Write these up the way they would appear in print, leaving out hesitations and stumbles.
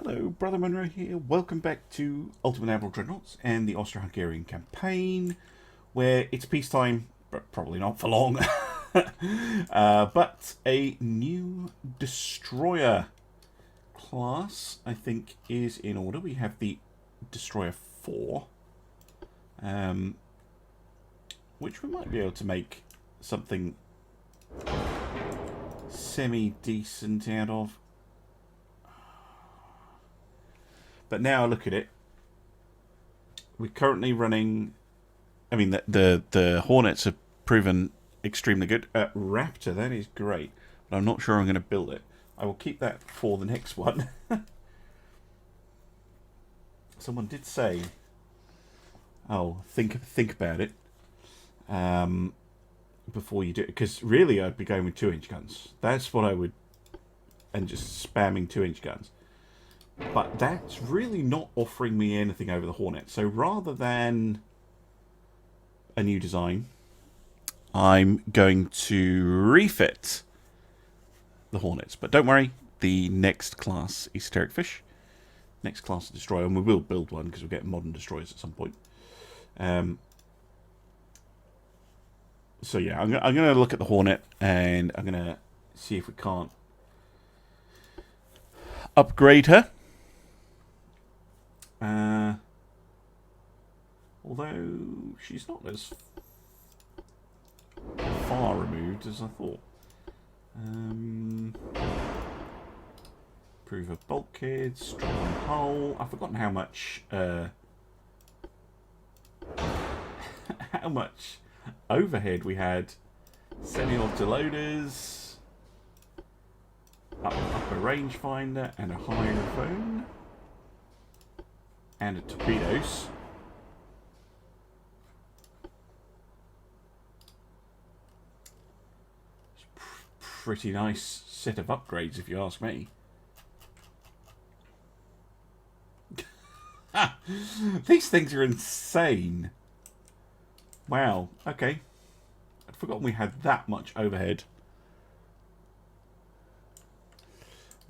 Hello, Brother Monroe here. Welcome back to Ultimate Naval Dreadnoughts and the Austro-Hungarian campaign, where it's peacetime, but probably not for long. But a new destroyer class, I think, is in order. We have the Destroyer 4, which we might be able to make something semi-decent out of. But now I look at it, we're currently running. I mean, the Hornets have proven extremely good. Raptor, that is great, but I'm not sure I'm going to build it. I will keep that for the next one. Someone did say, "Oh, think about it before you do it," because really I'd be going with 2-inch guns. That's what I would, and just spamming 2-inch guns. But that's really not offering me anything over the Hornet. So rather than a new design, I'm going to refit the Hornets. But don't worry, the next class Esoteric Fish, next class Destroyer, and we will build one because we'll get modern destroyers at some point. So yeah, I'm going to look at the Hornet and I'm going to see if we can't upgrade her. Although she's not as far removed as I thought. Improve a bulkhead, strong hull. I've forgotten how much overhead we had. Semi-auto loaders, upper rangefinder, and a hydrophone. And a torpedoes. It's a pretty nice set of upgrades, if you ask me. These things are insane. Wow, okay. I'd forgotten we had that much overhead.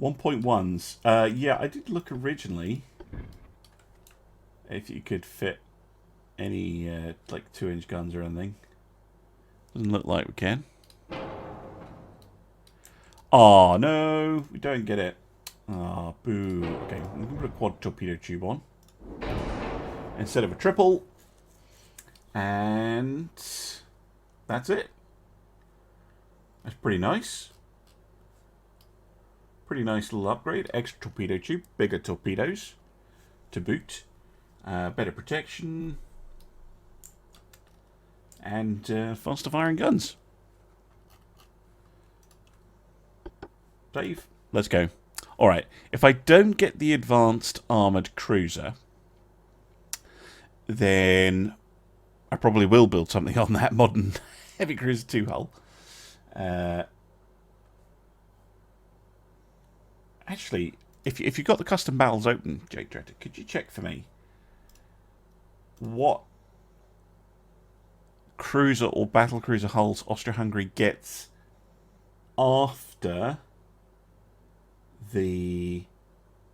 1.1s. Yeah, I did look originally if you could fit any like 2-inch guns or anything. Doesn't look like we can. Oh no, we don't get it. Ah, boo. Okay, we can put a quad torpedo tube on instead of a triple, and that's it. That's pretty nice. Pretty nice little upgrade. Extra torpedo tube, bigger torpedoes to boot. Better protection, and faster firing guns. Dave, let's go. Alright, if I don't get the advanced armoured cruiser, then I probably will build something on that modern heavy cruiser 2 hull. Actually, if you've got the custom battles open, Jake Dretter, could you check for me what cruiser or battle cruiser hulls Austro-Hungary gets after the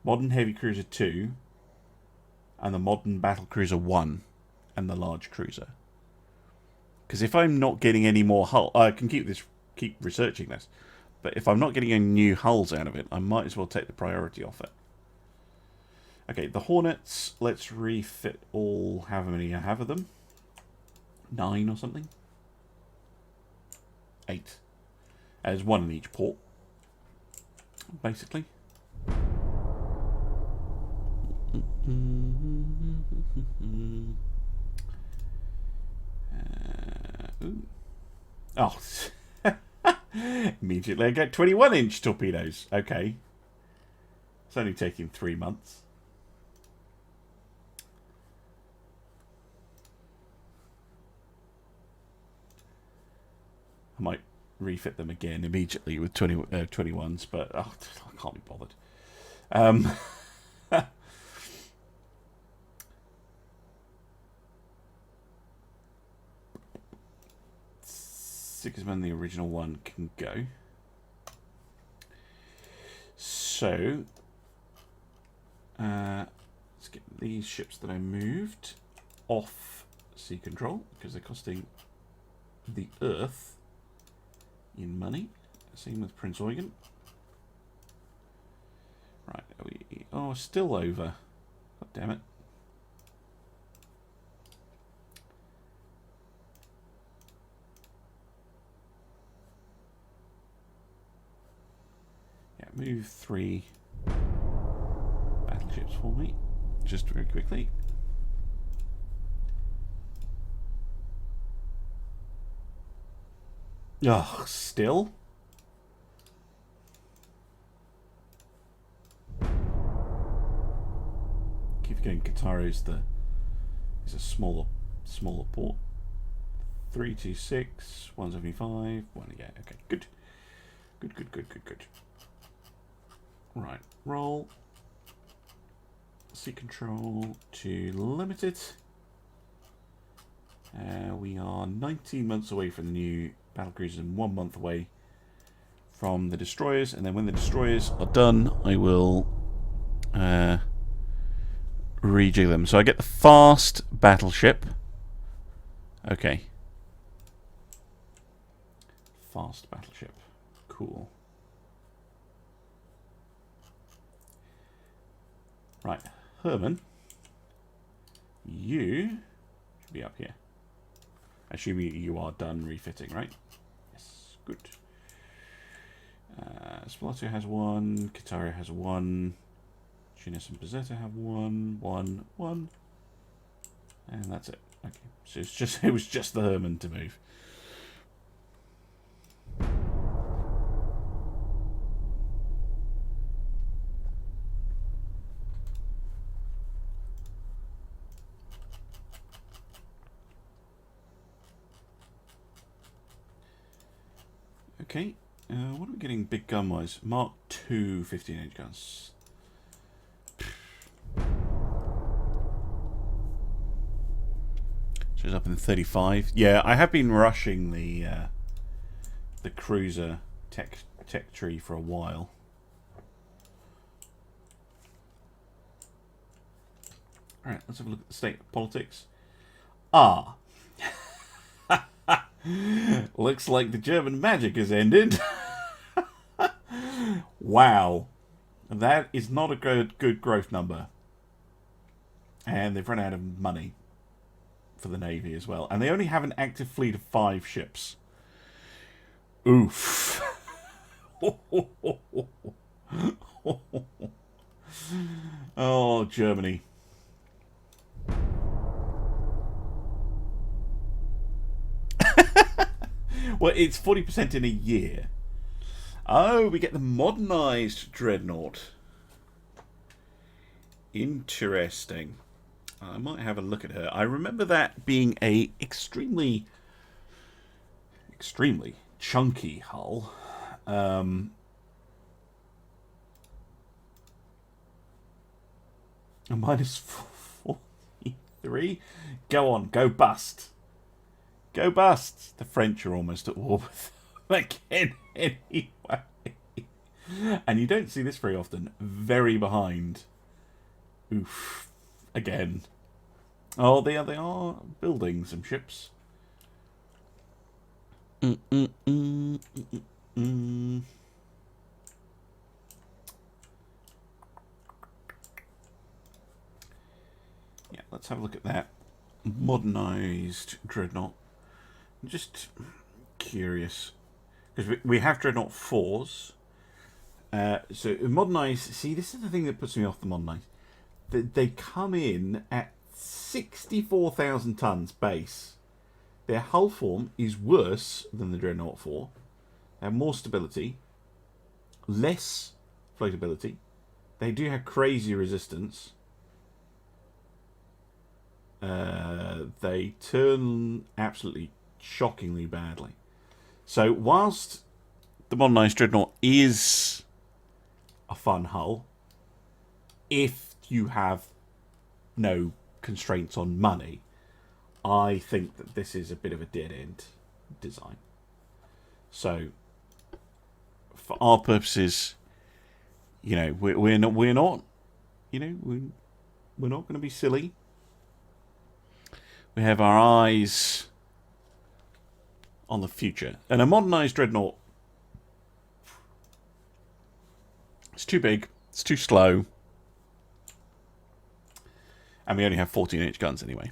modern heavy cruiser 2 and the modern battle cruiser 1 and the large cruiser? Because if I'm not getting any more hull, I can keep researching this, but if I'm not getting any new hulls out of it, I might as well take the priority off it. Okay, the Hornets, let's refit all, however many I have of them. 9 or something. 8. There's 1 in each port, basically. Oh, immediately I get 21-inch torpedoes. Okay. It's only taking 3 months. I might refit them again immediately with 21s, but I can't be bothered. 6 men, the original one, can go. So Let's get these ships that I moved off sea control because they're costing the Earth in money. Same with Prince Eugen. Right, are we... Oh, still over. God damn it. Yeah, move 3 battleships for me. Just very quickly. Oh, still? Keep going. Qatar is a smaller port. 326, 175, 1 yeah, okay, good. Good. Right, roll. Sea control to limited. We are 19 months away from the new battlecruisers and 1 month away from the destroyers, and then when the destroyers are done, I will rejig them. So I get the fast battleship. Okay. Fast battleship. Cool. Right, Herman, you should be up here. Assuming you are done refitting, right? Yes, good. Spalato has 1, Kataria has 1, Tunis and Bizetta have 1, 1, 1, and that's it. Okay, so it was just the Herman to move. Okay, what are we getting big gun-wise? Mark II 15-inch guns. So it's up in 35. Yeah, I have been rushing the cruiser tech tree for a while. Alright, let's have a look at the state of politics. Ah! Looks like the German magic has ended. Wow. That is not a good growth number. And they've run out of money for the Navy as well. And they only have an active fleet of 5 ships. Oof. Oh, Germany. Well, it's 40% in a year. Oh, we get the modernized dreadnought. Interesting. I might have a look at her. I remember that being a extremely chunky hull. A minus 43. Go on, go bust. Go bust. The French are almost at war with them again anyway. And you don't see this very often. Very behind. Oof. Again. Oh, they are building some ships. Yeah, let's have a look at that. Modernized dreadnought. I'm just curious. Because we have dreadnought 4s. So modernized, see, this is the thing that puts me off the modernized. They come in at 64,000 tons base. Their hull form is worse than the Dreadnought 4. They have more stability, less floatability. They do have crazy resistance. They turn absolutely shockingly badly. So whilst the modernized Dreadnought is a fun hull, if you have no constraints on money, I think that this is a bit of a dead-end design. So, for our purposes, you know, we're not you know, we're not going to be silly. We have our eyes on the future. And a modernised dreadnought, it's too big, it's too slow, and we only have 14-inch guns anyway.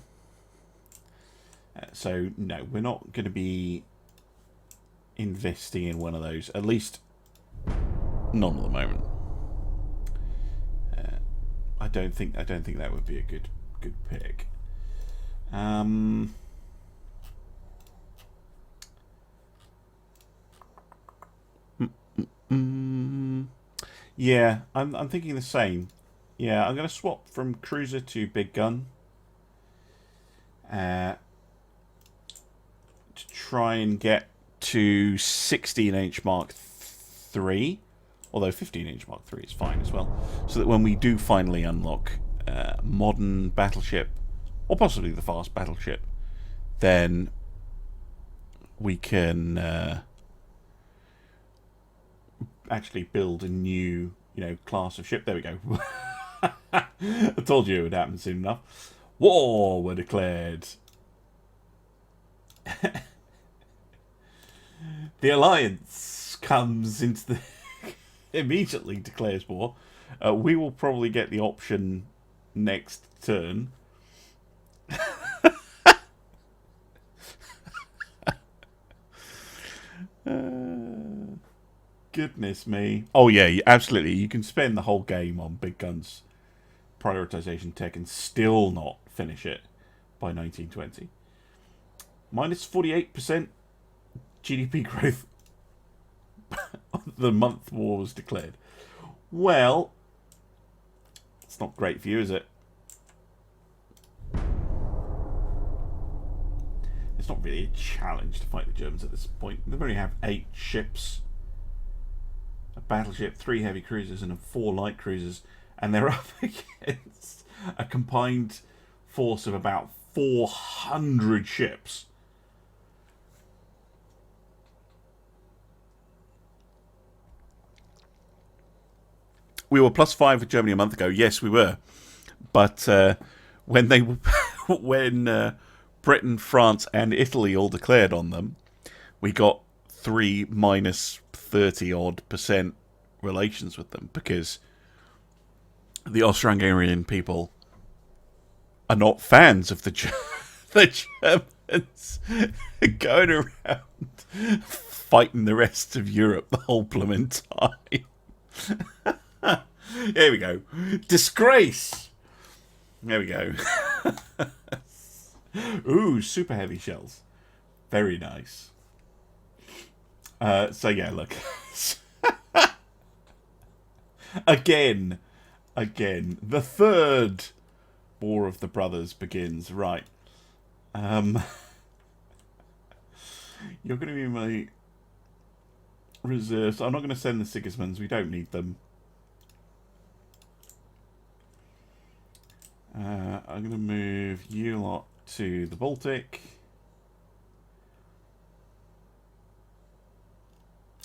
So, no, we're not going to be investing in one of those. At least, not at the moment. I don't think that would be a good pick. Yeah, I'm thinking the same. Yeah, I'm going to swap from cruiser to big gun. To try and get to 16-inch Mark III. Although 15-inch Mark III is fine as well. So that when we do finally unlock modern battleship, or possibly the fast battleship, then we can actually build a new, class of ship. There we go. I told you it would happen soon enough. War were declared. The Alliance comes into the... immediately declares war. We will probably get the option next turn. Goodness me. Oh yeah, absolutely. You can spend the whole game on big guns prioritization tech and still not finish it by 1920. Minus 48% GDP growth the month war was declared. Well, it's not great for you, is it? It's not really a challenge to fight the Germans at this point. They only have 8 ships, a battleship, 3 heavy cruisers, and 4 light cruisers, and they're up against a combined force of about 400 ships. We were +5 with Germany a month ago. Yes, we were. But when Britain, France, and Italy all declared on them, we got 3 minus 30-odd% relations with them because the Austro-Hungarian people are not fans of the Germans going around fighting the rest of Europe the whole blooming time. Here we go. Disgrace! There we go. Ooh, super heavy shells. Very nice. So yeah, look. Again. The third War of the Brothers begins. Right. You're going to be my reserves. I'm not going to send the Sigismunds. We don't need them. I'm going to move you lot to the Baltic.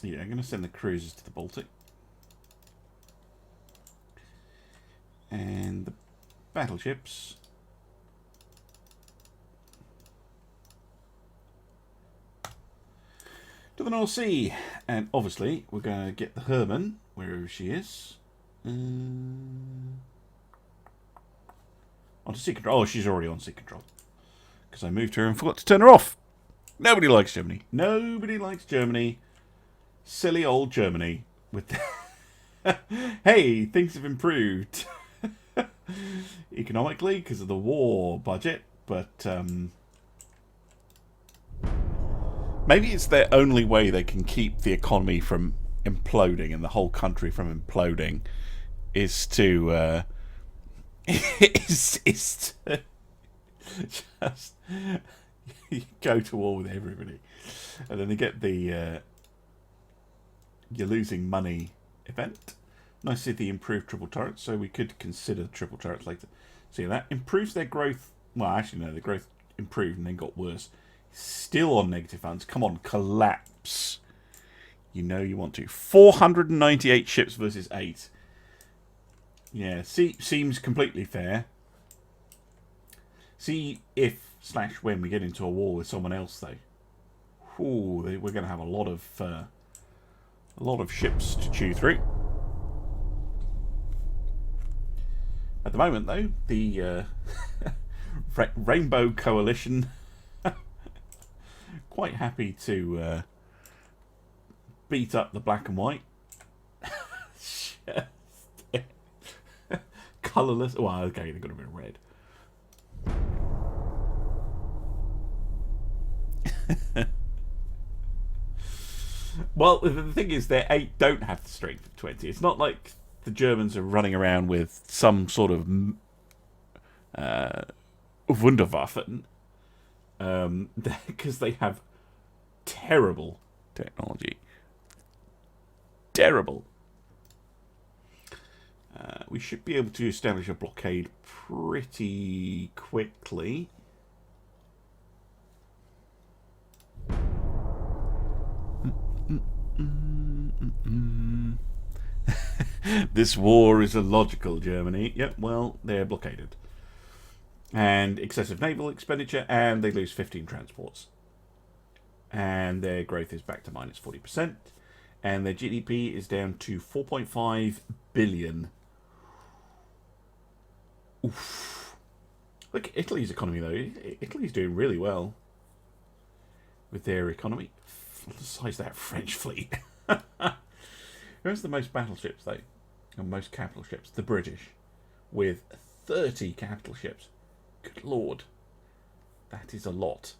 Yeah, I'm going to send the cruisers to the Baltic. And the battleships. To the North Sea. And obviously, we're going to get the Herman, wherever she is. Onto sea control. Oh, she's already on sea control. Because I moved her and forgot to turn her off. Nobody likes Germany. Nobody likes Germany. Silly old Germany. With hey, things have improved. Economically, because of the war budget. But maybe it's their only way they can keep the economy from imploding and the whole country from imploding is to... is to just go to war with everybody, and then they get the you're losing money event. Nice to see the improved triple turrets, so we could consider triple turrets later. See, that improves their growth. Well, actually no, the growth improved and then got worse. Still on negative funds. Come on, collapse. You know you want to. 498 ships versus 8. Yeah, seems completely fair. See if / when we get into a war with someone else, though. Ooh, we're going to have a lot of ships to chew through. At the moment, though, the Rainbow Coalition quite happy to beat up the black and white. Colourless. Well, okay, they've got a bit of red. Well, the thing is, their 8 don't have the strength of 20. It's not like the Germans are running around with some sort of Wunderwaffen, because they have terrible technology. Terrible. We should be able to establish a blockade pretty quickly. This war is illogical, Germany. Yep, well, they're blockaded. And excessive naval expenditure, and they lose 15 transports. And their growth is back to minus 40%. And their GDP is down to 4.5 billion. Oof. Look at Italy's economy, though. Italy's doing really well with their economy. The size of that French fleet. Who has the most battleships, though? And most capital ships? The British. With 30 capital ships. Good lord. That is a lot.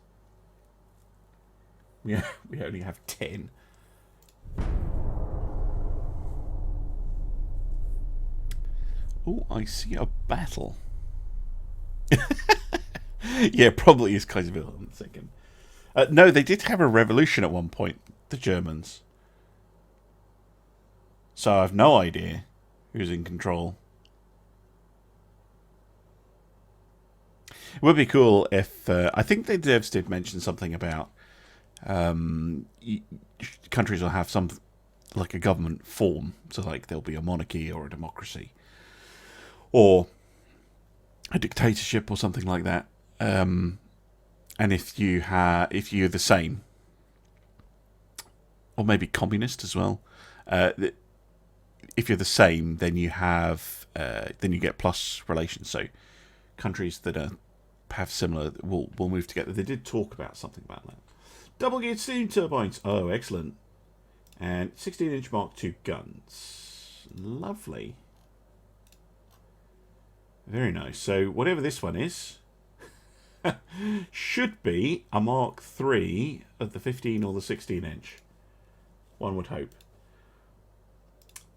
We only have 10. Oh, I see a battle. Yeah, probably is Kaiserville in a second. No, they did have a revolution at one point, the Germans. So I have no idea who's in control. It would be cool if... I think the devs did mention something about countries will have some, like a government form. So like there'll be a monarchy or a democracy. Or a dictatorship or something like that. And if you're the same, or maybe communist as well, if you're the same, then you get plus relations. So countries that have similar will move together. They did talk about something about that. Double geared steam turbines. Oh, excellent. And 16-inch Mark II guns. Lovely. Very nice. So whatever this one is, should be a Mark III of the 15 or the 16-inch. One would hope.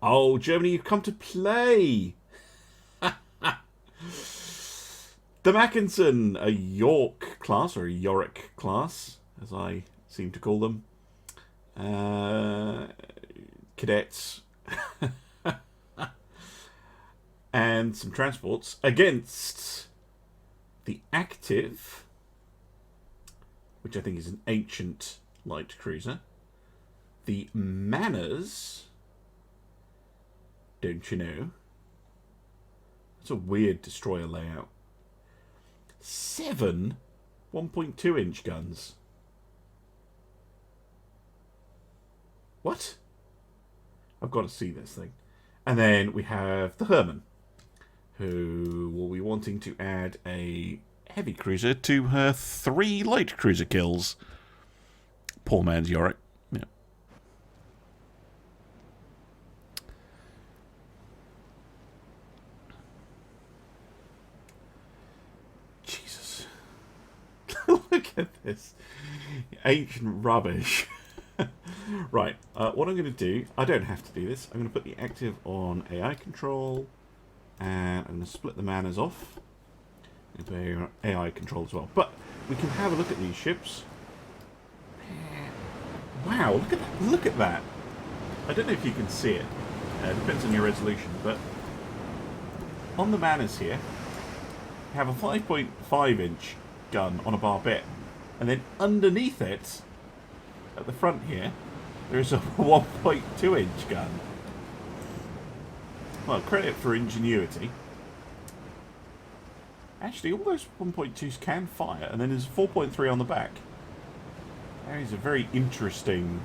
Oh, Germany, you've come to play! The Mackinson, a York class, or a Yorick class, as I seem to call them. Cadets. And some transports against the Active, which I think is an ancient light cruiser. The Manners, don't you know? It's a weird destroyer layout. 7 1.2-inch guns. What? I've got to see this thing. And then we have the Herman, who will be wanting to add a heavy cruiser to her 3 light cruiser kills. Poor man's Yorick. Yeah. Jesus. Look at this. Ancient rubbish. Right, what I'm going to do, I don't have to do this. I'm going to put the Active on AI control. And I'm going to split the Manners off into AI control as well. But we can have a look at these ships. Wow, look at that. I don't know if you can see it. It depends on your resolution. But on the Manners here, we have a 5.5-inch gun on a barbette. And then underneath it, at the front here, there is a 1.2-inch gun. Well, credit for ingenuity. Actually, all those 1.2s can fire, and then there's a 4.3 on the back. That is a very interesting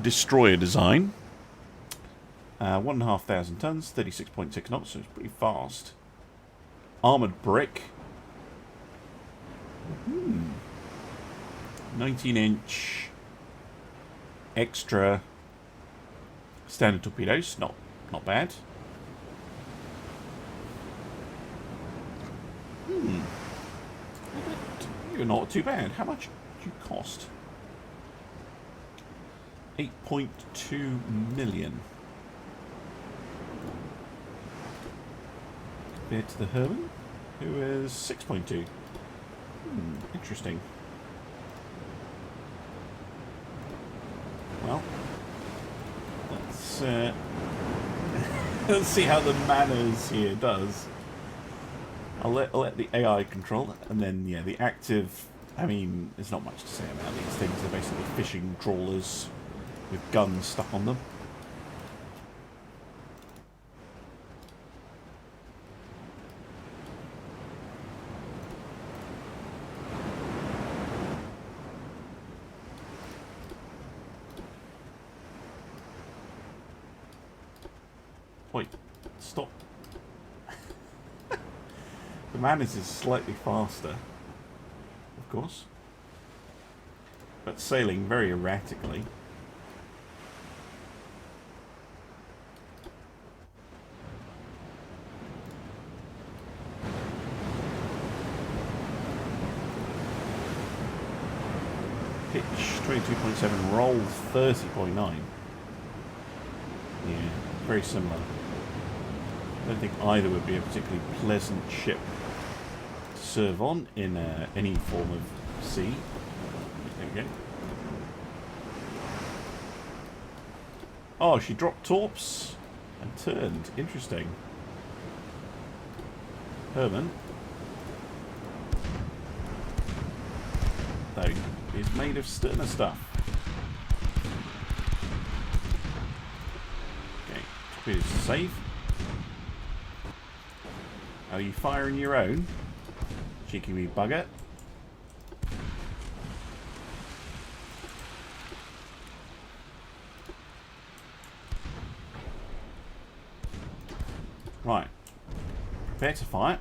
destroyer design. 1,500 tons, 36.6 knots, so it's pretty fast. Armoured brick. 19-inch extra standard torpedoes. Not bad. You're not too bad. How much do you cost? 8.2 million. Compared to the Herman, who is 6.2. Interesting. Well, let's let's see how the manners here does. I'll let the AI control it, and then yeah, the active. I mean, there's not much to say about these things. They're basically fishing trawlers with guns stuck on them. Wait, stop. The Manners is slightly faster, of course, but sailing very erratically. Pitch 22.7, roll 30.9. Yeah, very similar. I don't think either would be a particularly pleasant ship to serve on in any form of sea. There we go. Oh, she dropped torps and turned. Interesting. Herman, though, is made of sterner stuff. Okay, torpedoes safe. Are you firing your own? Cheeky wee bugger. Right. Prepare to fire.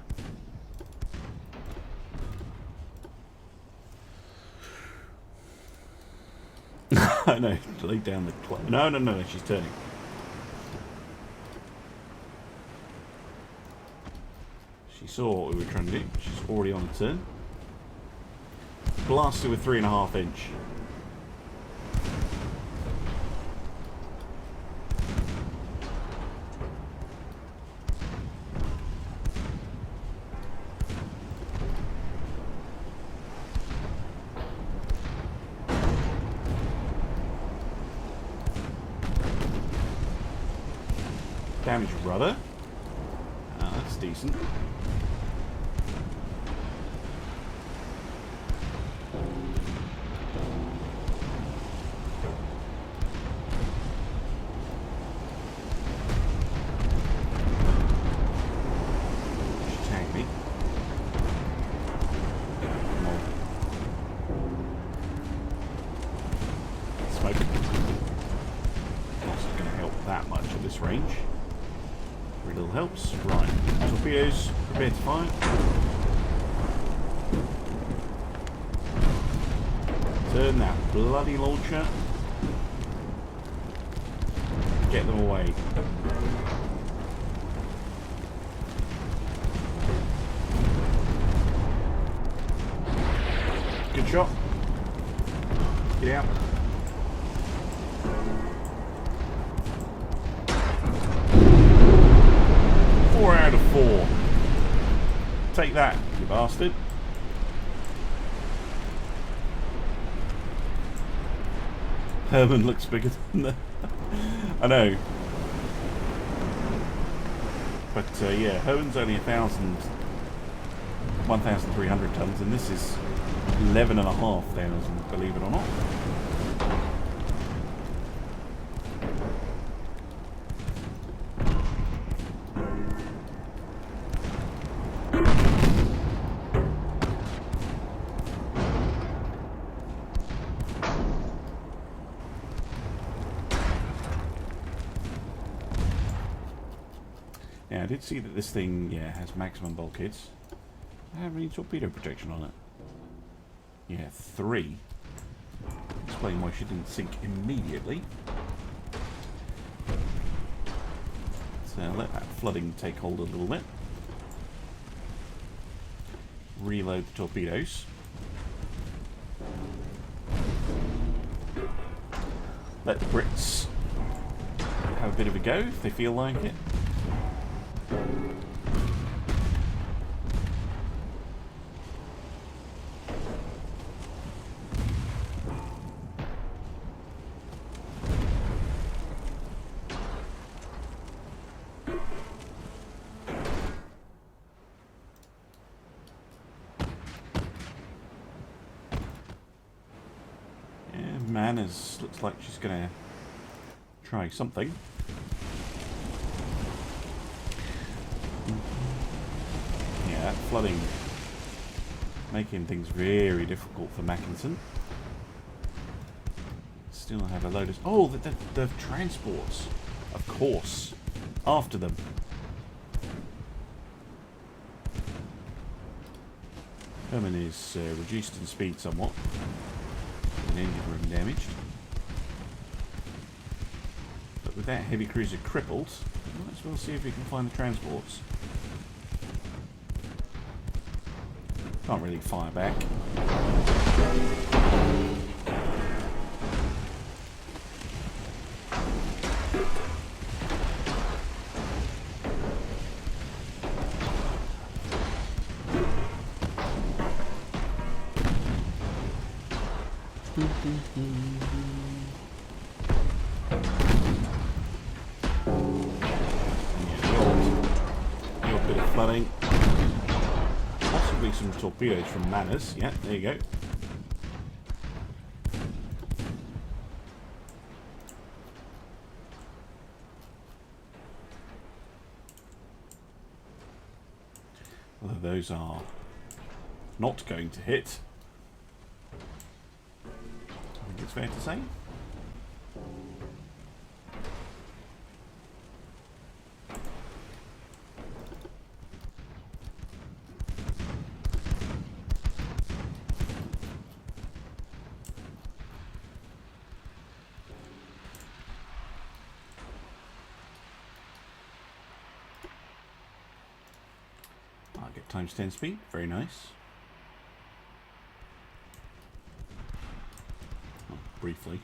I know, lay down the clock. No, she's turning. She saw what we were trying to do. She's already on a turn. Blasted with 3.5 inch. Damage rudder. That's decent. Range. Very little helps. Right. Torpedoes, prepare to fire. Turn that bloody launcher. Get them away. Good shot. Get out. Out of 4. Take that, you bastard. Herman looks bigger than the... I know. But yeah, Herman's only 1,300 tons, and this is 11,500, believe it or not. Yeah, I did see that this thing, has maximum bulkheads. I have any torpedo protection on it. Yeah, 3. Explain why she didn't sink immediately. So let that flooding take hold a little bit. Reload the torpedoes. Let the Brits have a bit of a go if they feel like it. Manners looks like she's gonna try something. Yeah, that flooding making things very difficult for Mackinson. Still have a load of... Oh, the transports. Of course. After them. Herman is reduced in speed somewhat. Engine room damaged. But with that heavy cruiser crippled, might as well see if we can find the transports. Can't really fire back. Possibly some torpedoes from Manners. Yeah, there you go. Although those are not going to hit. I think it's fair to say. Times 10 speed, very nice. Oh, briefly.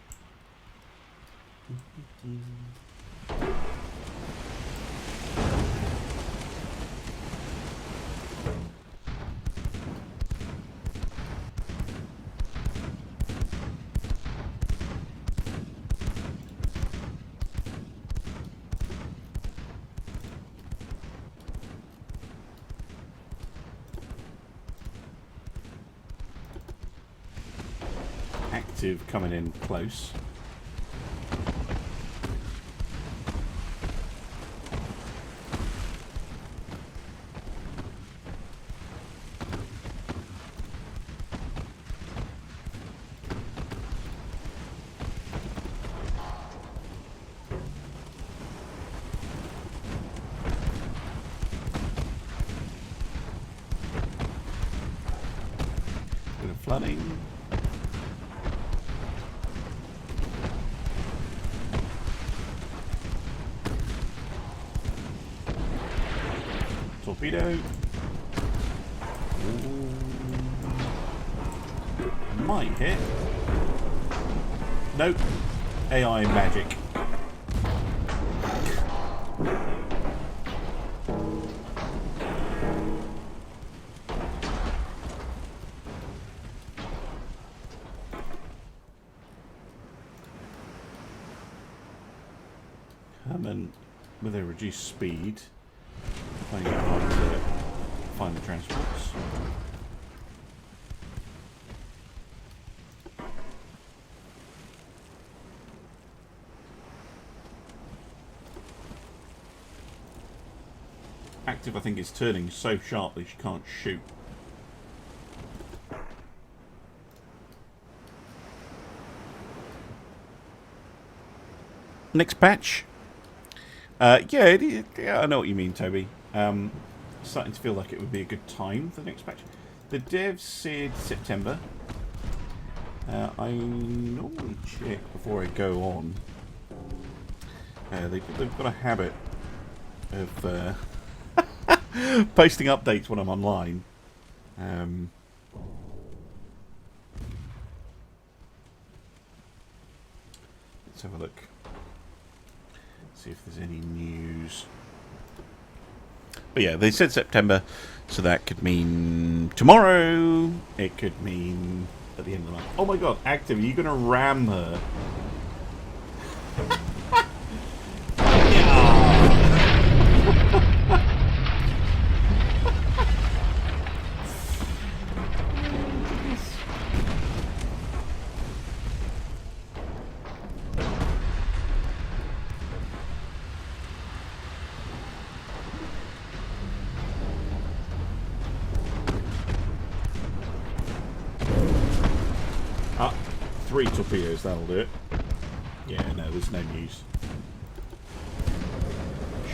Coming in close. Bit of flooding. Torpedo. Ooh. Might hit. Nope. AI magic. Herman, with a reduced speed, finding it hard to find the transports. Active, I think, is turning so sharply she can't shoot. Next patch. Yeah, I know what you mean, Toby. Starting to feel like it would be a good time for the next patch. The devs said September. I normally check before I go on. They've got a habit of posting updates when I'm online. Let's have a look. See if there's any news. But yeah, they said September, so that could mean tomorrow. It could mean at the end of the month. Oh my god, Active, are you going to ram her? Ah, 3 torpedoes, that'll do it. Yeah, no, there's no news.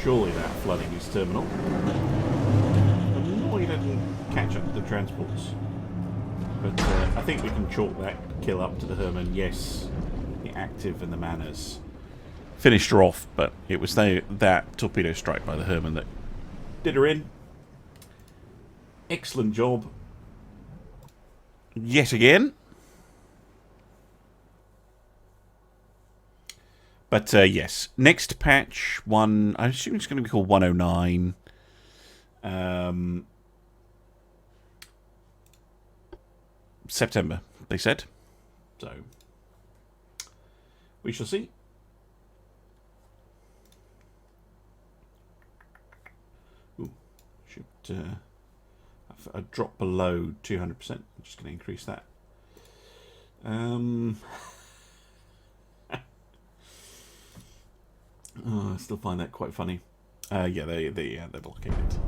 Surely that flooding is terminal. I'm annoyed I didn't catch up to the transports. But I think we can chalk that kill up to the Herman. Yes, the Active and the Manners finished her off, but it was that torpedo strike by the Herman that did her in. Excellent job. Yet again. But yes, next patch, I assume it's going to be called 109. September, they said. So, we shall see. Ooh, should a drop below 200%. I'm just going to increase that. Oh, I still find that quite funny. Yeah, they're blockaded.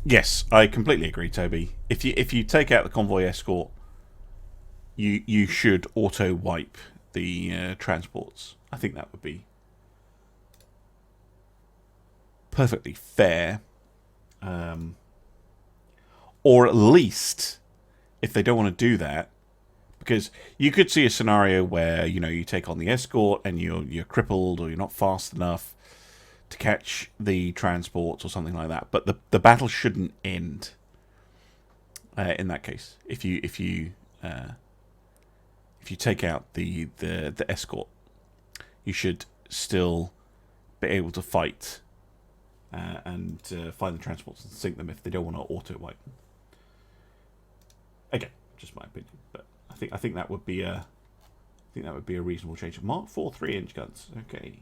Yes, I completely agree, Toby. If you take out the convoy escort, you should auto wipe the transports. I think that would be perfectly fair. Or at least, if they don't want to do that, because you could see a scenario where, you know, you take on the escort and you're crippled or you're not fast enough to catch the transports or something like that. But the battle shouldn't end in that case. If you take out the escort, you should still be able to fight and find the transports and sink them if they don't want to auto wipe them. Again, just my opinion, but I think that would be a reasonable change. Mark IV 3-inch guns. Okay.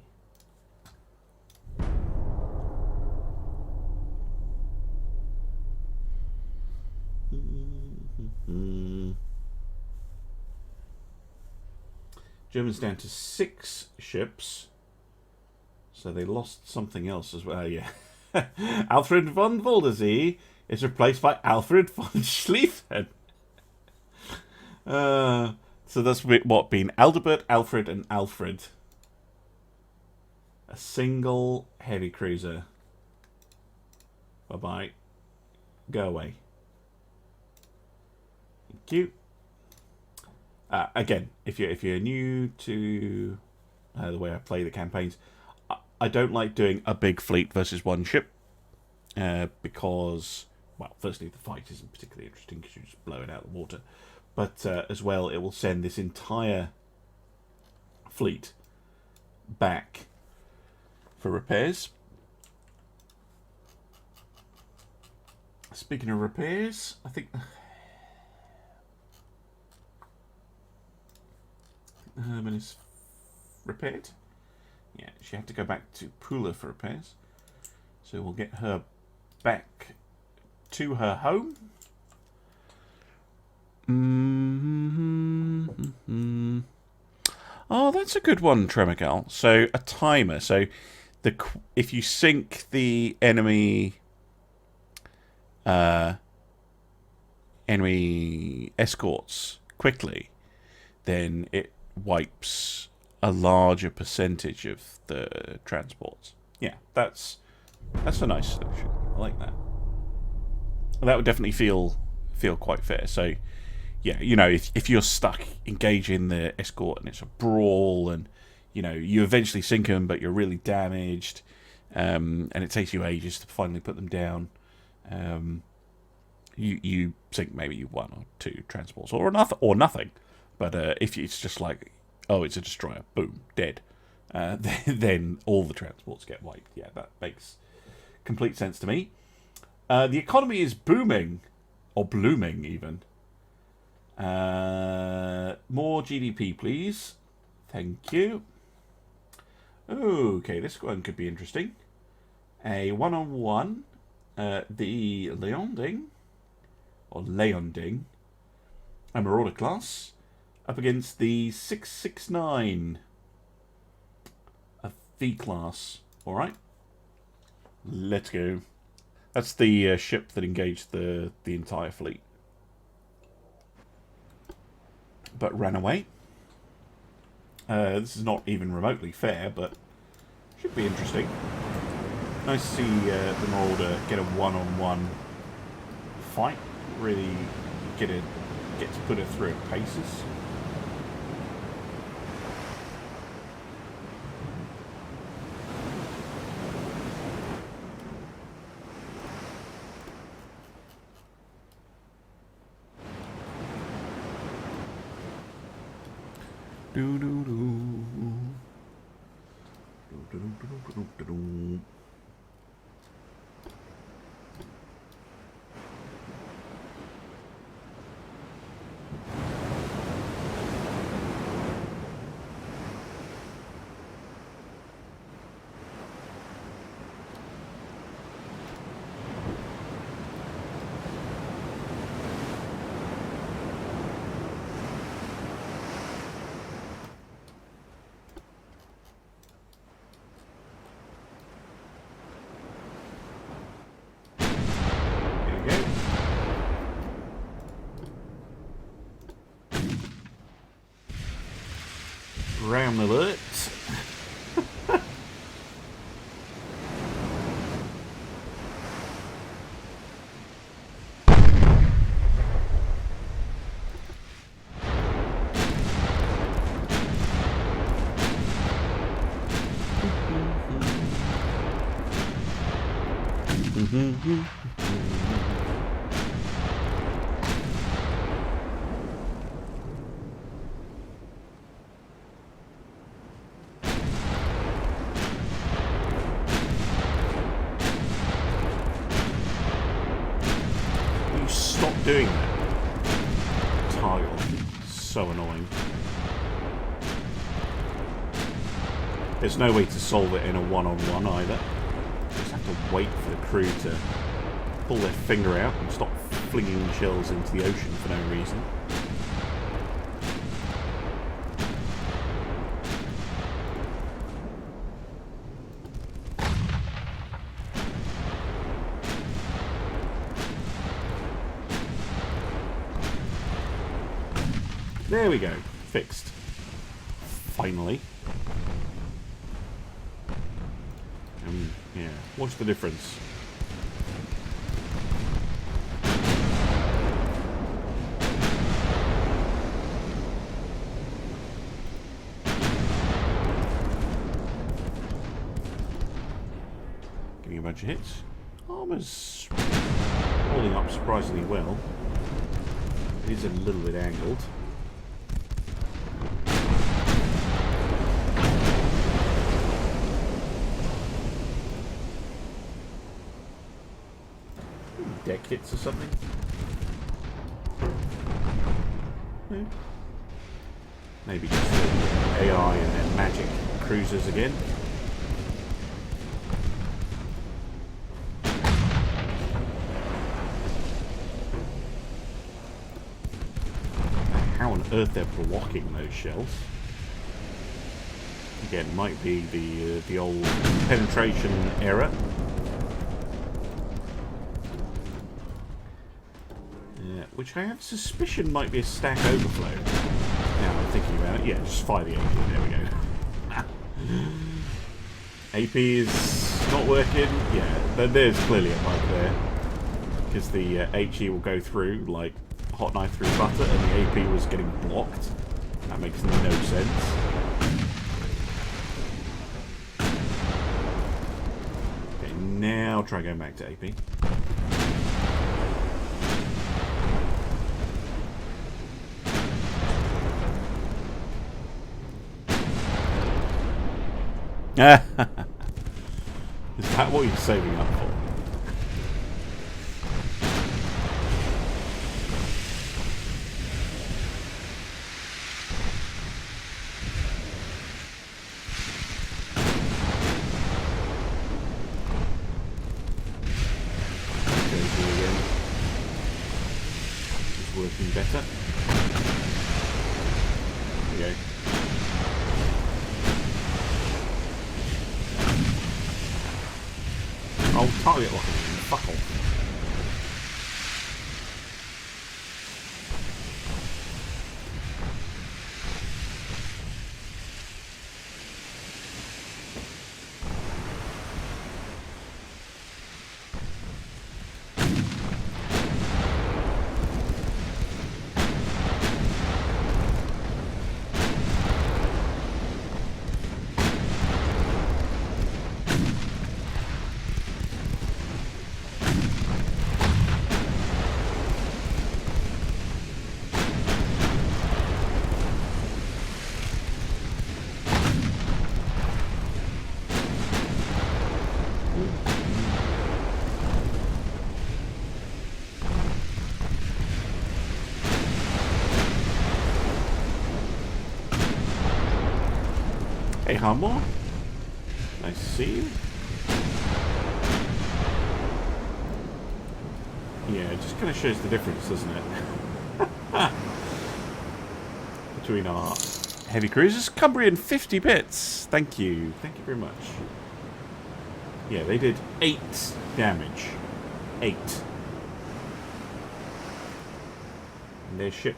Germans down to 6 ships, so they lost something else as well. Yeah, Alfred von Waldersee is replaced by Alfred von Schlieffen. So that's what been Aldebert, Alfred, and Alfred. A single heavy cruiser. Bye bye. Go away. Thank you. Again, if you're new to the way I play the campaigns, I don't like doing a big fleet versus one ship because, well, firstly the fight isn't particularly interesting because you just blow it out of the water. But as well, it will send this entire fleet back for repairs. Speaking of repairs, I think Herman is repaired. Yeah, she had to go back to Pula for repairs. So we'll get her back to her home. Oh, that's a good one, Tremigal. So a timer. So if you sink the enemy escorts quickly, then it wipes a larger percentage of the transports. Yeah, that's a nice solution. I like that. That would definitely feel quite fair. So, yeah, you know, if you're stuck engaging the escort and it's a brawl and, you know, you eventually sink them but you're really damaged, and it takes you ages to finally put them down, you sink maybe 1 or 2 transports or nothing. But if it's just like, oh, it's a destroyer, boom, dead, then all the transports get wiped. Yeah, that makes complete sense to me. The economy is booming, or blooming even. More GDP, please. Thank you. Okay, this one could be interesting. A 1-on-1, the Leonding, or Leonding, a Marauder class, up against the 669, a V class. Alright, let's go. That's the ship that engaged the entire fleet, but ran away. This is not even remotely fair, but should be interesting. Nice to see the Marauder get a 1-on-1 fight. Really get to put her through her paces. Do do do. Do do do do do do. Round alert. Doing that tile, so annoying. There's no way to solve it in a 1-on-1 either. You just have to wait for the crew to pull their finger out and stop flinging shells into the ocean for no reason. There we go. Fixed. Finally. Yeah. What's the difference? Getting a bunch of hits. Armor's holding up surprisingly well. It is a little bit angled. Deck hits or something? No. Maybe just AI and then magic cruisers again. How on earth they're blocking those shells? Again, might be the old penetration error. Which I have suspicion might be a stack overflow. Now I'm thinking about it. Yeah, just fire the engine. There we go. AP is not working. Yeah, there's clearly a bug there. Because the HE will go through like hot knife through butter, and the AP was getting blocked. That makes no sense. Okay, now try going back to AP. Is that what you're saving up for? It's working better. There we go. Oh, target locking. Fuck off. Hey, Herman. Nice to see you. Yeah, it just kind of shows the difference, doesn't it? Between our heavy cruisers. Cumbrian 50 bits. Thank you. Thank you very much. Yeah, they did 8 damage. 8. And their ship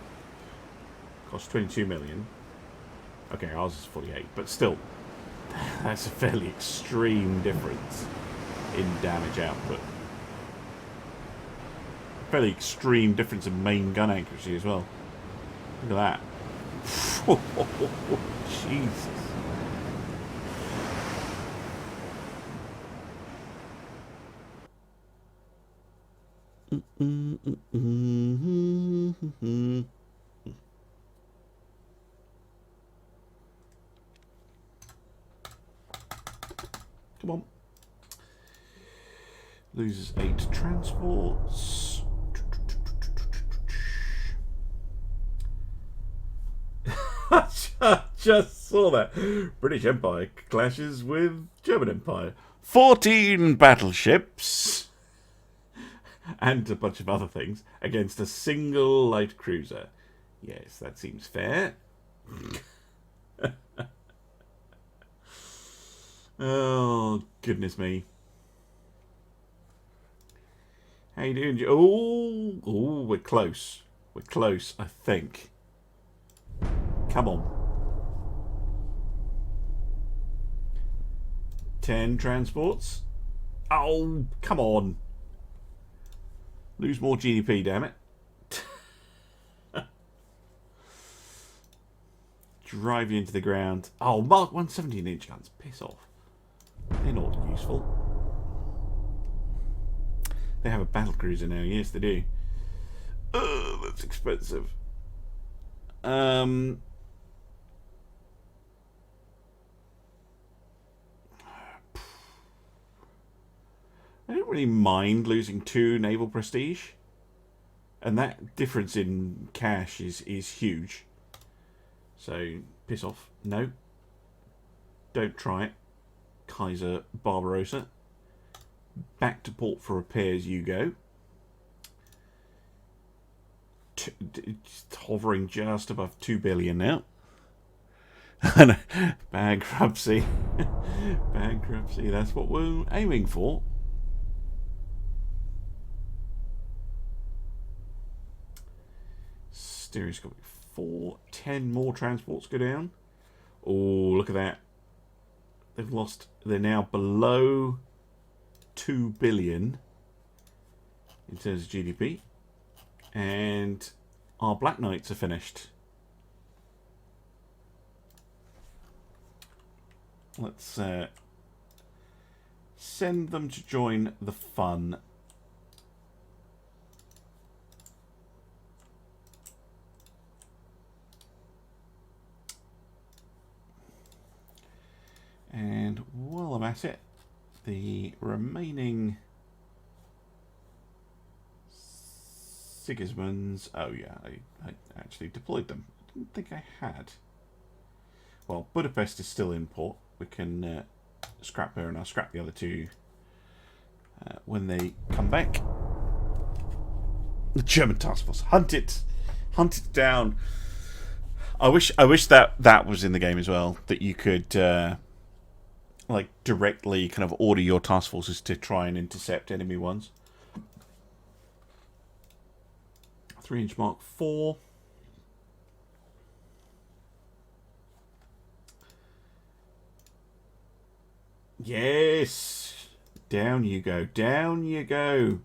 cost 22 million. Okay, ours is 48, but still, that's a fairly extreme difference in damage output. Fairly extreme difference in main gun accuracy as well. Look at that. Jesus. Come on. Loses 8 transports. I just saw that. British Empire clashes with German Empire. 14 battleships and a bunch of other things against a single light cruiser. Yes, that seems fair. Oh, goodness me. How you doing? Oh, we're close. We're close, I think. Come on. 10 transports. Oh, come on. Lose more GDP, damn it. Drive you into the ground. Oh, Mark 117-inch guns. Piss off. They're not useful. They have a battlecruiser now. Yes, they do. Oh, that's expensive. I don't really mind losing 2 naval prestige. And that difference in cash is huge. So, piss off. No. Don't try it. Kaiser Barbarossa. Back to port for repairs you go. Hovering just above 2 billion now. Bankruptcy. Bankruptcy, that's what we're aiming for. Stereoscopic 4. 10 more transports go down. Oh, look at that. They've lost. They're now below 2 billion in terms of GDP. And our Black Knights are finished. Let's send them to join the fun. And while I'm at it, the remaining Sigismunds. Oh yeah, I actually deployed them. I didn't think I had. Well, Budapest is still in port. We can scrap her, and I'll scrap the other two when they come back. The German task force, hunt it down. I wish that was in the game as well. That you could like directly kind of order your task forces to try and intercept enemy ones. 3-inch Mark 4. Yes! Down you go. Down you go.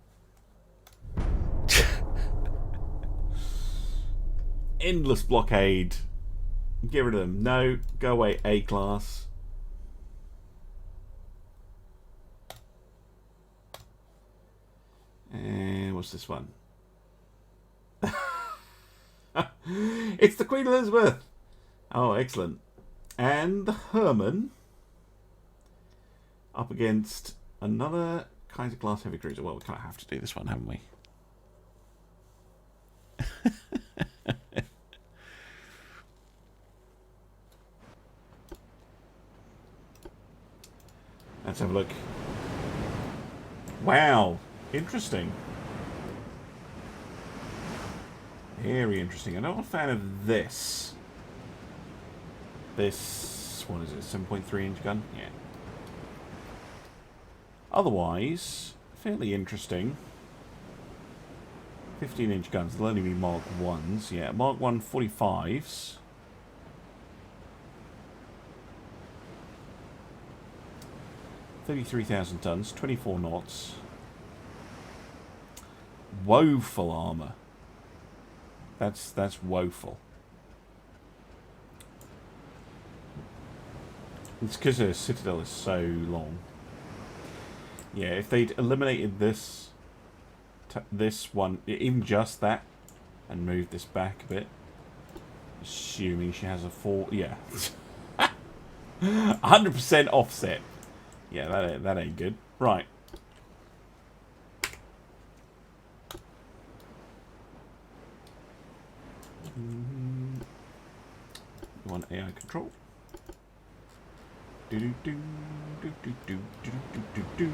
Endless blockade. Get rid of them. No. Go away, A-class. And what's this one? It's the Queen Elizabeth! Oh, excellent. And the Herman up against another kind of class heavy cruiser. Well, we kind of have to do this one, haven't we? Let's have a look. Wow. Interesting. Very interesting. I'm not a fan of this. This, what is it, 7.3-inch gun? Yeah. Otherwise, fairly interesting. 15-inch guns. They'll only be Mark 1s. Yeah, Mark 1 45s. $33,000 tons, 24 knots. Woeful armor. That's woeful. It's because their citadel is so long. Yeah, if they'd eliminated this one, even just that, and moved this back a bit, assuming she has a 4, yeah, 100% offset. Yeah, that ain't good. Right. You want AI control? Do do do do do do do do do.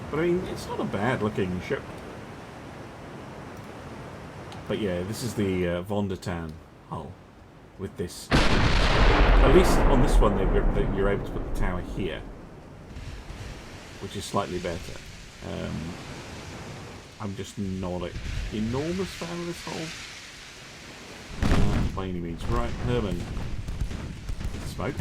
But I mean, it's not a bad looking ship. But yeah, this is the Vendar hull with this. At least on this one, you're able to put the tower here, which is slightly better. I'm just not an enormous fan of this hull by any means. Right, Herman, smoke.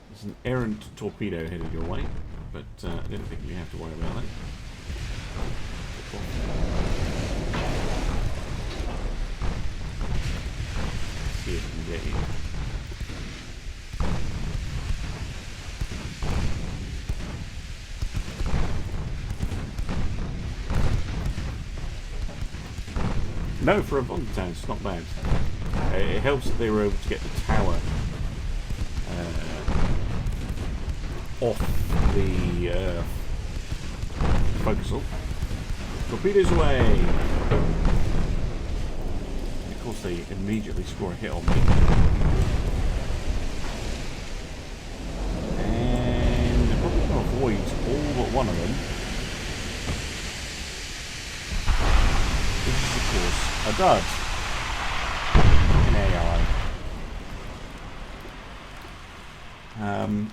There's an errant torpedo headed your way, but I don't think you have to worry about that. See if we can get you. No, for a Vendar, it's not bad. It helps that they were able to get the tower off the focus. Torpedoes away! Of course, they immediately score a hit on me. And they're probably going to avoid all but one of them. This is, of course, a dud. An AI.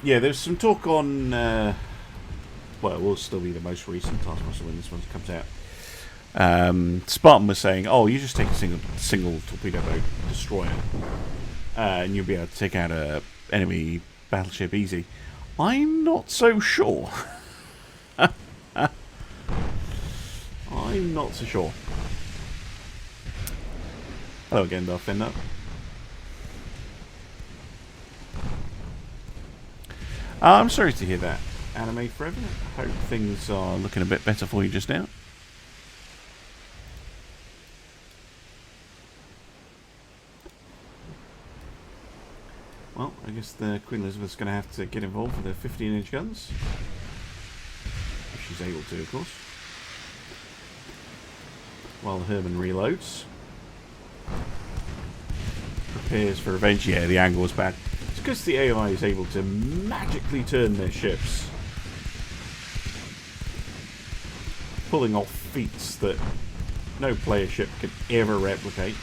Yeah, there's some talk on... well, it will still be the most recent Taskmaster when this one comes out. Spartan was saying, oh, you just take a single torpedo boat destroyer and you'll be able to take out a enemy battleship easy. I'm not so sure. I'm not so sure. Hello again, Darth Vendar. I'm sorry to hear that, Anime Forever. I hope things are looking a bit better for you just now. Well, I guess the Queen Elizabeth's going to have to get involved with her 15-inch guns. If she's able to, of course. While Herman reloads. Prepares for revenge. Yeah, the angle was bad. It's because the AI is able to magically turn their ships. Pulling off feats that no player ship could ever replicate.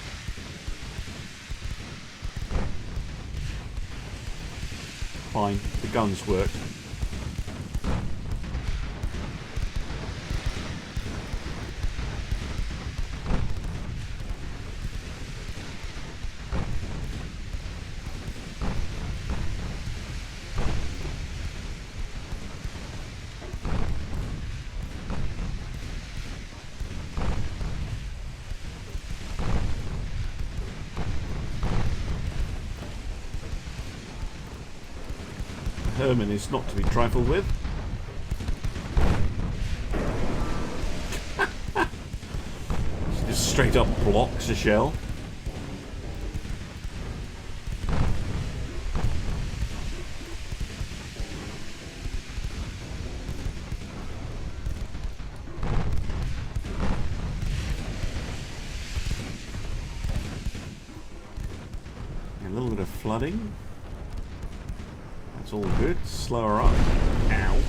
Fine, the guns work. Herman is not to be trifled with. She just straight up blocks a shell. A little bit of flooding. All good. Slow her up. Ow.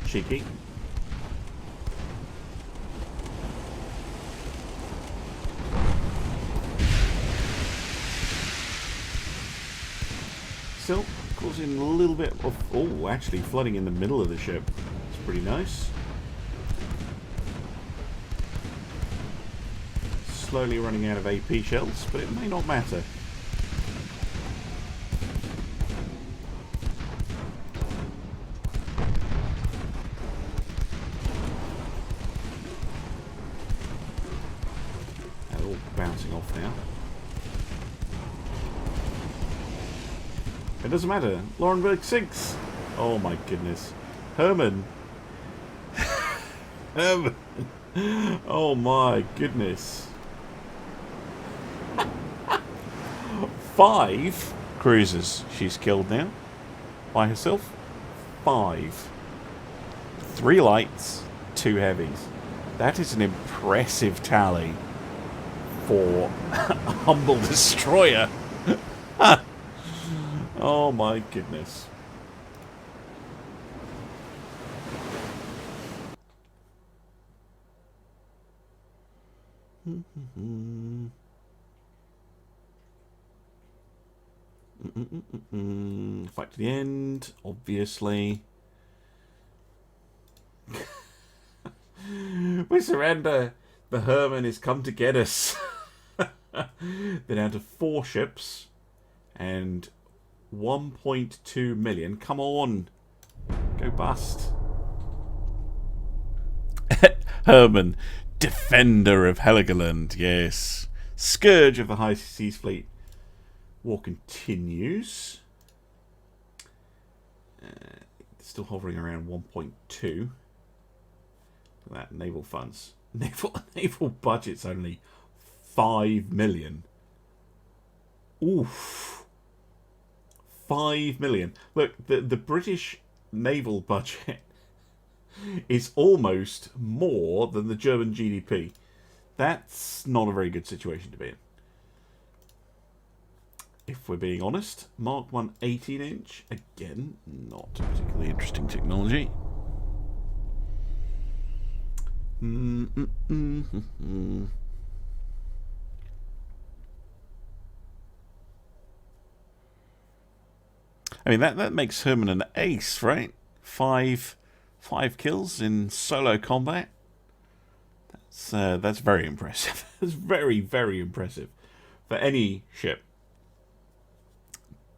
Cheeky. Still causing a little bit of... oh, actually flooding in the middle of the ship. It's pretty nice. Slowly running out of AP shells, but it may not matter. It doesn't matter. Laurenberg sinks. Oh my goodness. Herman. Herman. Oh my goodness. 5 cruisers she's killed now. By herself. 5. 3 lights, 2 heavies. That is an impressive tally for a humble destroyer. Oh my goodness. Fight to the end, obviously. We surrender. The Herman has come to get us. They're down to 4 ships and 1.2 million. Come on. Go bust. Herman, defender of Heligoland. Yes. Scourge of the High Seas Fleet. War continues. Still hovering around 1.2. That naval funds. Naval budget's only 5 million. Oof. 5 million. Look, the British naval budget is almost more than the German GDP. That's not a very good situation to be in. If we're being honest, Mark 1 18-inch, again, not a particularly interesting technology. I mean, that makes Herman an ace, right? Five kills in solo combat. That's very impressive. That's very, very impressive for any ship.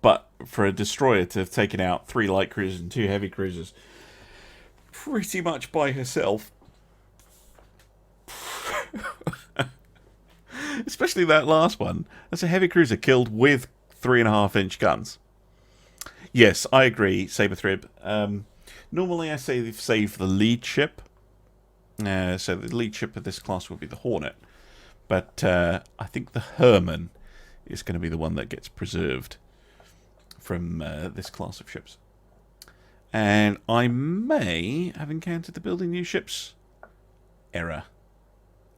But for a destroyer to have taken out 3 light cruisers and 2 heavy cruisers pretty much by herself, especially that last one, that's a heavy cruiser killed with 3.5-inch guns. Yes, I agree, Saberthrib. Normally I say save the lead ship. So the lead ship of this class will be the Hornet. But I think the Herman is going to be the one that gets preserved from this class of ships. And I may have encountered the building new ships error.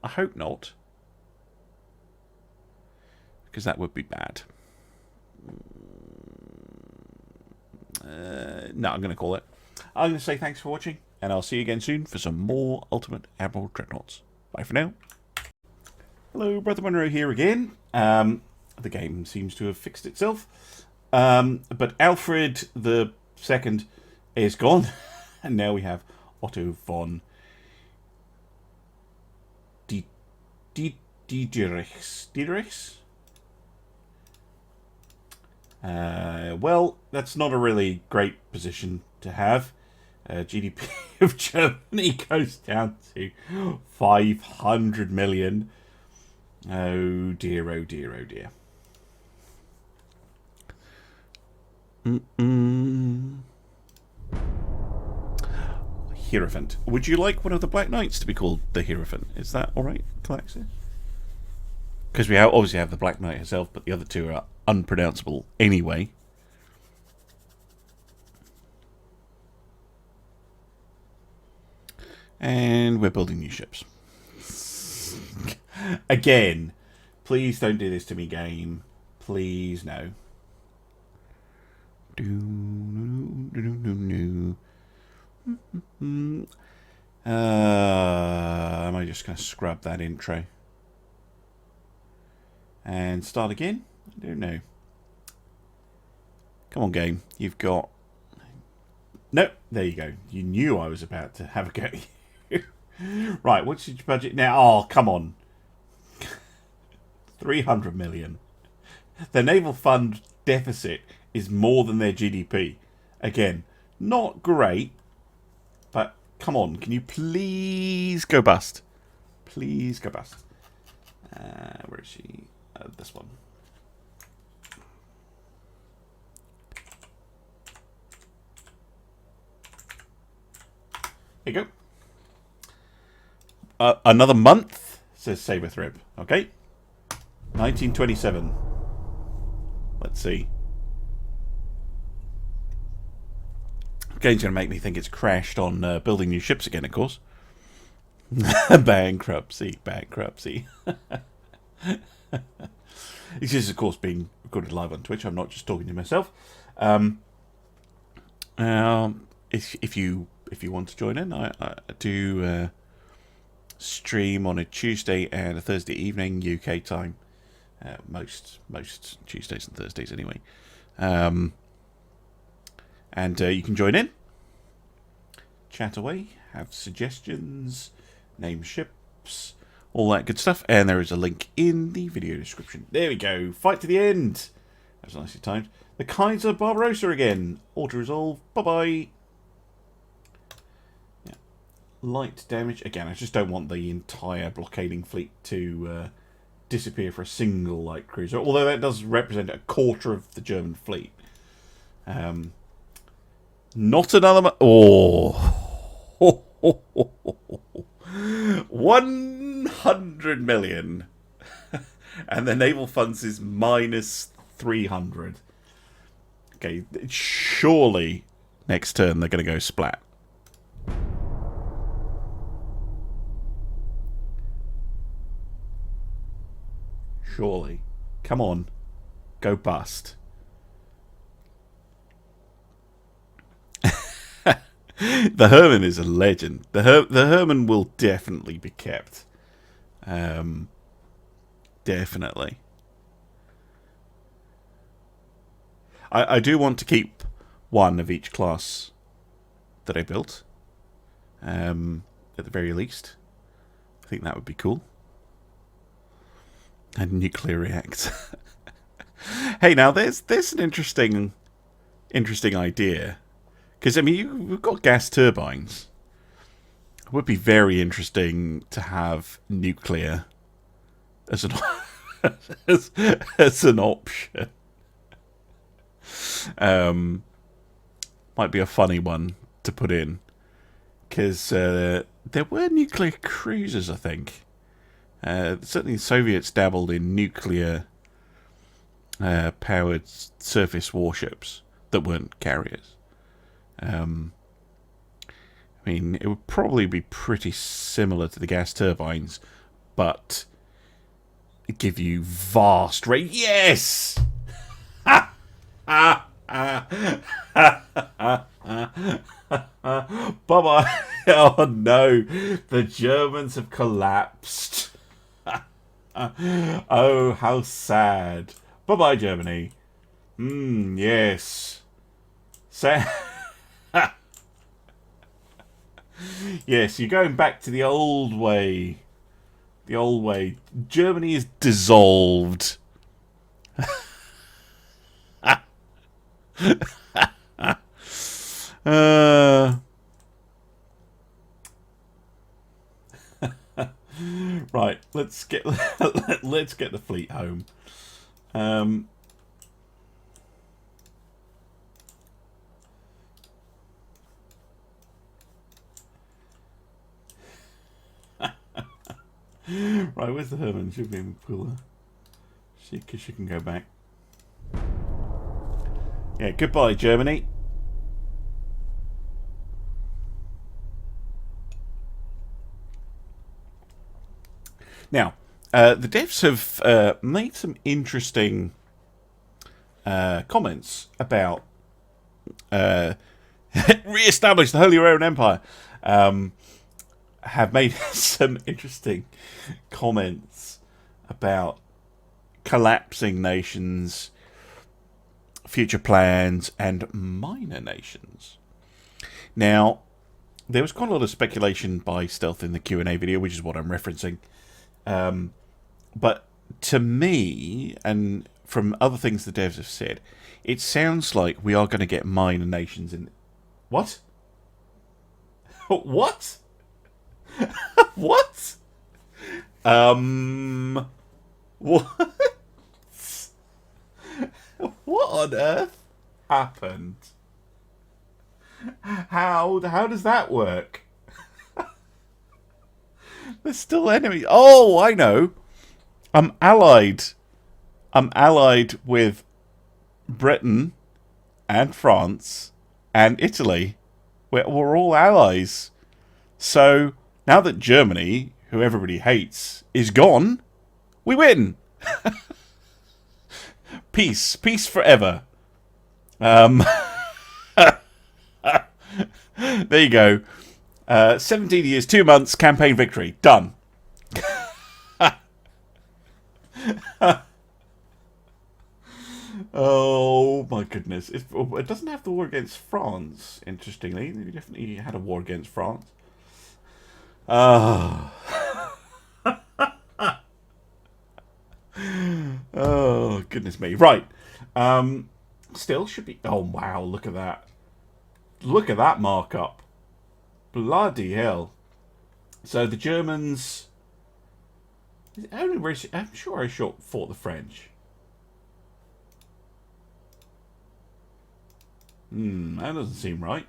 I hope not, because that would be bad. No, I'm going to call it. I'm going to say thanks for watching, and I'll see you again soon for some more Ultimate Admiral Dreadnoughts. Bye for now. Hello, Brother Monroe here again. The game seems to have fixed itself. But Alfred the Second is gone, and now we have Otto von Diederichs. Well, that's not a really great position to have. GDP of Germany goes down to 500 million. Oh dear, oh dear, oh dear. Hierophant. Would you like one of the Black Knights to be called the Hierophant? Is that alright, Calaxia? Because we obviously have the Black Knight herself, but the other two are unpronounceable anyway. And we're building new ships. Again, please don't do this to me, game. Please, no. Am I just going to scrub that intro? And start again? I don't know. Come on, game. You've got... Nope, there you go. You knew I was about to have a go at you. Right, what's your budget now? Oh, come on. 300 million. The naval fund deficit is more than their GDP. Again, not great, but come on. Can you please go bust? Please go bust. Where is she? This one. There you go. Another month, says Saberthrib. Okay. 1927. Let's see. Game's going to make me think it's crashed on building new ships again, of course. Bankruptcy. This is, of course, being recorded live on Twitch. I'm not just talking to myself. If you want to join in, I do stream on a Tuesday and a Thursday evening UK time. Most Tuesdays and Thursdays anyway. And you can join in, chat away, have suggestions, name ships, all that good stuff. And there is a link in the video description. There we go. Fight to the end. That was nicely timed. The Kaiser Barbarossa again. Auto-resolve. Bye-bye. Yeah. Light damage. Again, I just don't want the entire blockading fleet to disappear for a single light cruiser. Although that does represent a quarter of the German fleet. Not another... Oh. 100 million. And the naval funds is minus 300. Okay, surely next turn they're going to go splat. Surely. Come on. Go bust. The Herman is a legend. The Herman will definitely be kept. Definitely. I do want to keep one of each class that I built. At the very least. I think that would be cool. And nuclear reactor. Hey, now there's an interesting idea. Because, I mean, we've got gas turbines. It would be very interesting to have nuclear as an as an option. Might be a funny one to put in. Because there were nuclear cruisers, I think. Certainly the Soviets dabbled in nuclear powered surface warships that weren't carriers. I mean, it would probably be pretty similar to the gas turbines, but give you vast range. Yes! Bye-bye. Oh no, the Germans have collapsed. Oh, how sad. Bye-bye, Germany. Yes. Sad. Yes, you're going back to the old way. The old way. Germany is dissolved. Right, let's get the fleet home. Right, where's the Herman? Should be able to pull her. She can go back. Yeah, goodbye, Germany. Now, the devs have made some interesting comments about re-establish the Holy Roman Empire. Have made some interesting comments about collapsing nations, future plans, and minor nations. Now, there was quite a lot of speculation by Stealth in the Q&A video, which is what I'm referencing. But to me, and from other things the devs have said, it sounds like we are going to get minor nations in... What? What? What? What? What on earth happened? How does that work? There's still enemies. Oh, I know. I'm allied with Britain and France and Italy. We're all allies. So now that Germany, who everybody hates, is gone, we win. Peace forever. There you go. 17 years, 2 months, campaign victory. Done. Oh my goodness. It doesn't have the war against France, interestingly. They definitely had a war against France. Oh, goodness me. Right. Still should be... Oh, wow. Look at that. Look at that markup. Bloody hell. So the Germans... I'm sure I fought the French. That doesn't seem right.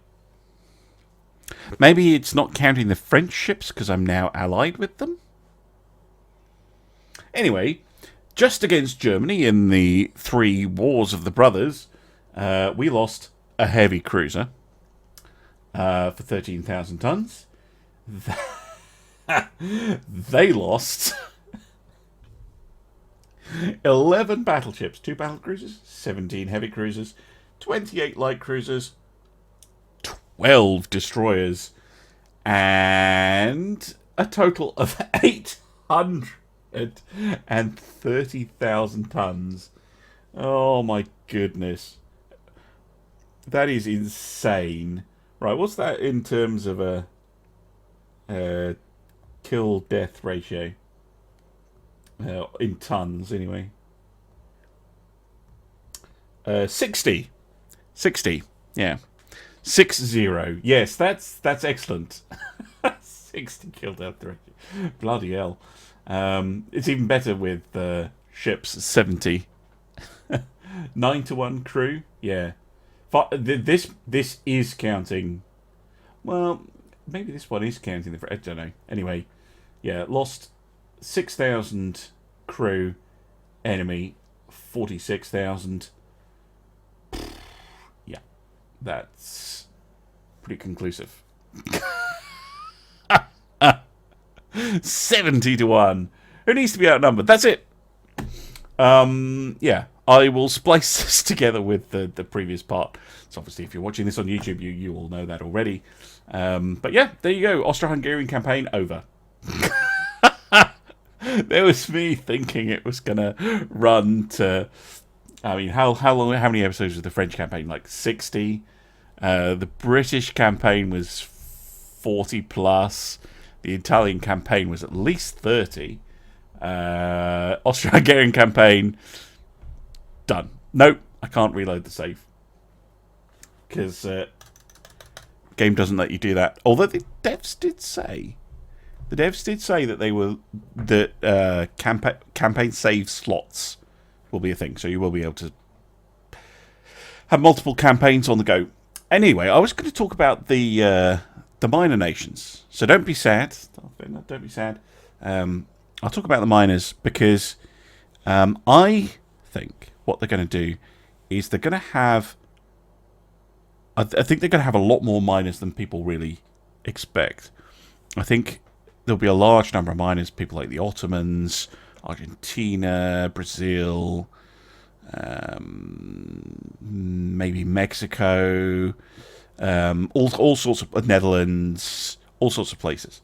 Maybe it's not counting the French ships because I'm now allied with them? Anyway, just against Germany in the 3 Wars of the Brothers, We lost a heavy cruiser for 13,000 tons. They lost 11 battleships, 2 battle cruisers, 17 heavy cruisers, 28 light cruisers, 12 destroyers, and a total of 830,000 tons. Oh my goodness. That is insane. Right, what's that in terms of a kill-death ratio? In tons, anyway. 60. 60, yeah. 60. Yes, that's excellent. 60 kill-death ratio. Bloody hell. It's even better with ships 70. 9-to-1 crew, yeah. This is counting. Well, maybe this one is counting the. I don't know. Anyway, yeah, lost 6,000 crew, enemy 46,000. Yeah, that's pretty conclusive. 70-1. Who needs to be outnumbered? That's it. Yeah, I will splice this together with the previous part. So obviously, if you're watching this on YouTube, you all know that already. But yeah, there you go. Austro-Hungarian campaign over. There was me thinking it was gonna run to. I mean, how long? How many episodes was the French campaign? Like 60. The British campaign was 40 plus. The Italian campaign was at least 30. Austro-Hungarian campaign done. Nope, I can't reload the save because game doesn't let you do that. Although the devs did say that they were that campaign save slots will be a thing, so you will be able to have multiple campaigns on the go. Anyway, I was going to talk about the minor nations, so don't be sad. Don't be sad. I'll talk about the miners because I think what they're going to do is they're going to have. I think they're going to have a lot more miners than people really expect. I think there'll be a large number of miners, people like the Ottomans, Argentina, Brazil, maybe Mexico, all sorts of Netherlands, all sorts of places.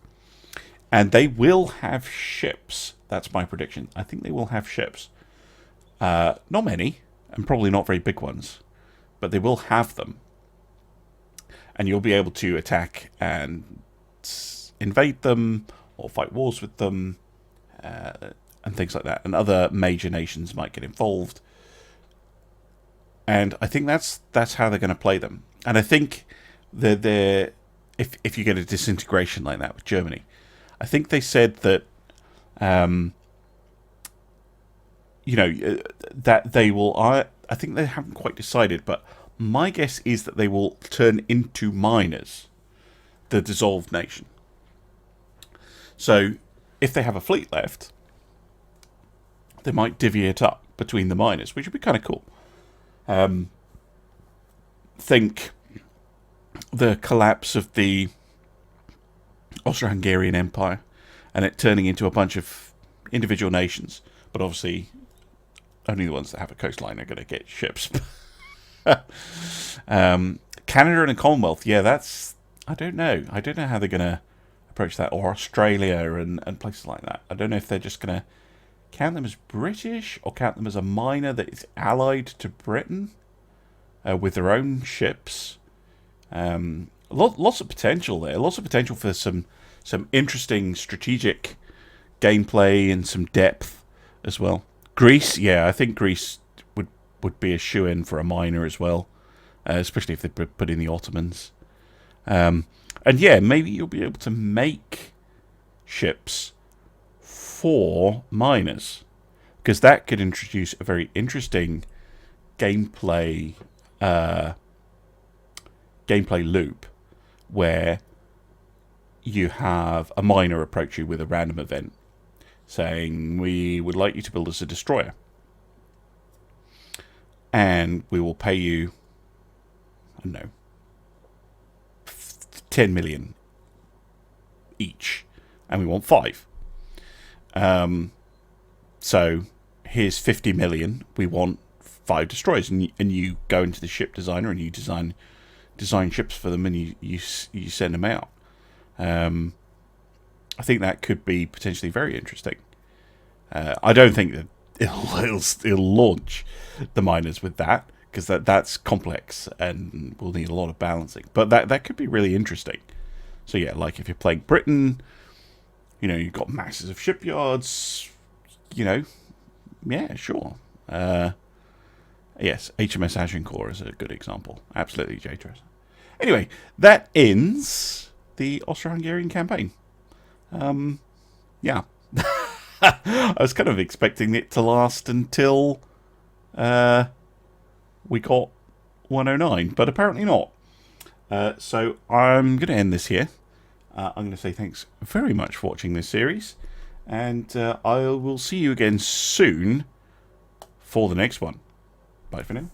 And they will have ships. That's my prediction. I think they will have ships. Not many, and probably not very big ones, but they will have them. And you'll be able to attack and invade them, or fight wars with them, and things like that. And other major nations might get involved. And I think that's how they're going to play them. And I think that if you get a disintegration like that with Germany, I think they said that, that they will. I think they haven't quite decided, but my guess is that they will turn into miners, the dissolved nation. So, if they have a fleet left, they might divvy it up between the miners, which would be kind of cool. Think the collapse of the Austro-Hungarian Empire and it turning into a bunch of individual nations, but obviously only the ones that have a coastline are going to get ships. Canada and the Commonwealth, yeah, that's I don't know how they're going to approach that, or Australia and places like that. I don't know if they're just going to count them as British or count them as a minor that is allied to Britain with their own ships. Lots of potential there. Lots of potential for some interesting strategic gameplay and some depth as well. Greece, yeah, I think Greece would be a shoo-in for a minor as well, especially if they put in the Ottomans. And yeah, maybe you'll be able to make ships for miners, because that could introduce a very interesting gameplay loop where you have a miner approach you with a random event saying, we would like you to build us a destroyer. and we will pay you, I don't know, 10 million each, and we want 5. So here's 50 million. We want 5 destroyers, and you go into the ship designer and you design ships for them, and you send them out. I think that could be potentially very interesting. I don't think that it'll launch the miners with that, because that's complex and will need a lot of balancing. But that could be really interesting. So yeah, like if you're playing Britain, you know, you've got masses of shipyards, you know, yeah, sure. Yes, HMS Agincourt is a good example. Absolutely, Zadrias. Anyway, that ends the Austro-Hungarian campaign. Yeah. I was kind of expecting it to last until we got 109, but apparently not. So I'm going to end this here. I'm going to say thanks very much for watching this series, and I will see you again soon for the next one. Bye for now.